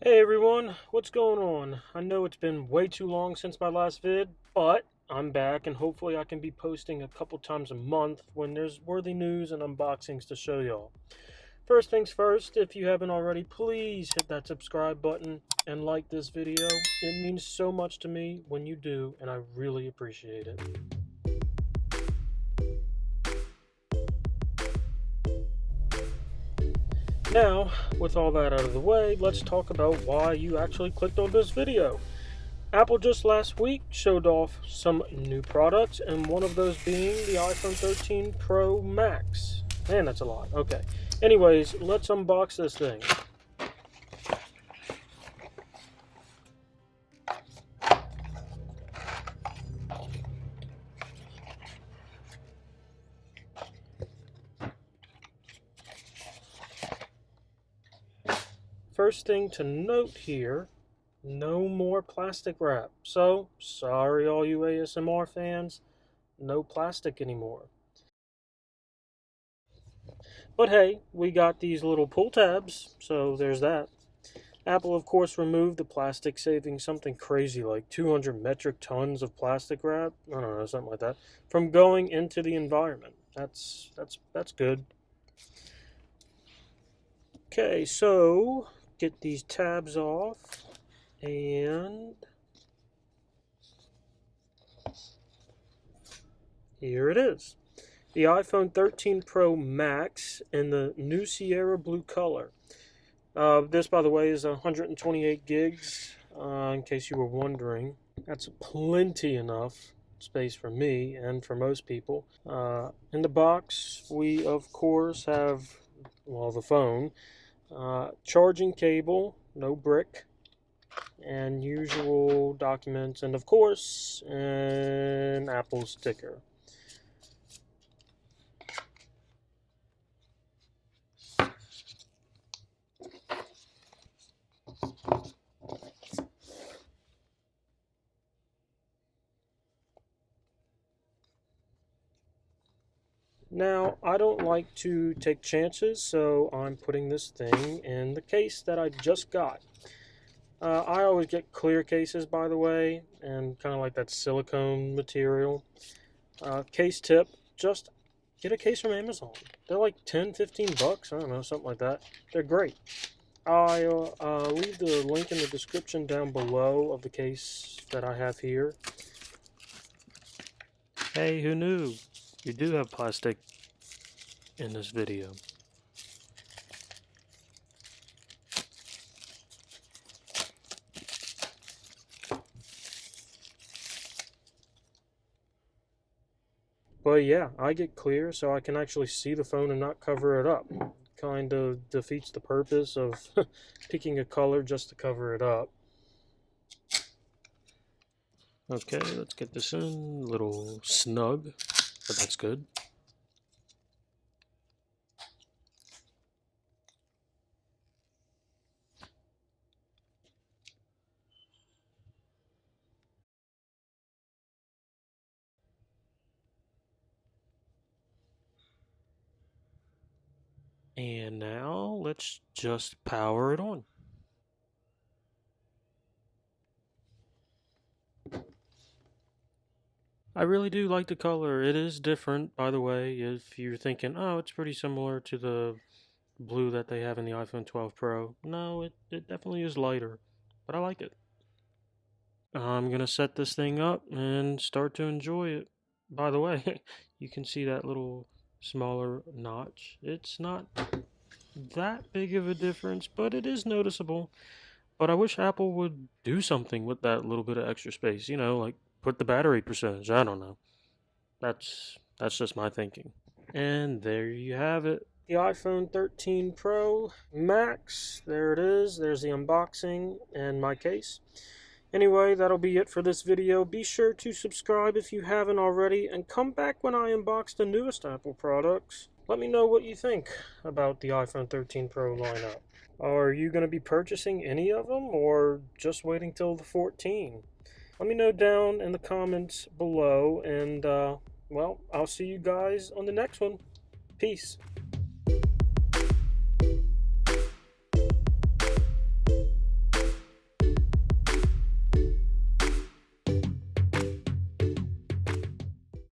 Hey everyone, what's going on? I know it's been way too long since my last vid, but I'm back and hopefully I can be posting a couple times a month when there's worthy news and unboxings to show y'all. First things first, if you haven't already, please hit that subscribe button and like this video. It means so much to me when you do, and I really appreciate it. Now, with all that out of the way, let's talk about why you actually clicked on this video. Apple just last week showed off some new products, and one of those being the iPhone 13 Pro Max. Man, that's a lot. Okay. Anyways, let's unbox this thing. First thing to note here, no more plastic wrap. So, sorry all you ASMR fans, no plastic anymore. But hey, we got these little pull tabs, so there's that. Apple, of course, removed the plastic, saving something crazy like 200 metric tons of plastic wrap, I don't know, something like that, from going into the environment. That's good. Okay, so get these tabs off, and here it is. The iPhone 13 Pro Max in the new Sierra blue color. This, by the way, is 128 gigs, in case you were wondering. That's plenty enough space for me and for most people. In the box, we, of course, have, well, the phone, charging cable, no brick, and usual documents, and, of course, an Apple sticker. Now, I don't like to take chances, so I'm putting this thing in the case that I just got. I always get clear cases, by the way, and kind of like that silicone material. Case tip, just get a case from Amazon. They're like 10, 15 bucks, I don't know, something like that. They're great. I'll leave the link in the description down below of the case that I have here. Hey, who knew? You do have plastic in this video. But yeah, I get clear so I can actually see the phone and not cover it up. Kind of defeats the purpose of picking a color just to cover it up. Okay, let's get this in. A little snug, but that's good. And now let's just power it on. I really do like the color. It is different, by the way, if you're thinking, oh, it's pretty similar to the blue that they have in the iPhone 12 Pro. No, it definitely is lighter, but I like it. I'm going to set this thing up and start to enjoy it. By the way, you can see that little smaller notch. It's not that big of a difference, but it is noticeable. But I wish Apple would do something with that little bit of extra space, you know, like put the battery percentage. I don't know. That's just my thinking. And there you have it. The iPhone 13 Pro Max. There it is. There's the unboxing and my case. Anyway, that'll be it for this video. Be sure to subscribe if you haven't already, and come back when I unbox the newest Apple products. Let me know what you think about the iPhone 13 Pro lineup. Are you going to be purchasing any of them, or just waiting till the 14? Let me know down in the comments below, and well, I'll see you guys on the next one. Peace.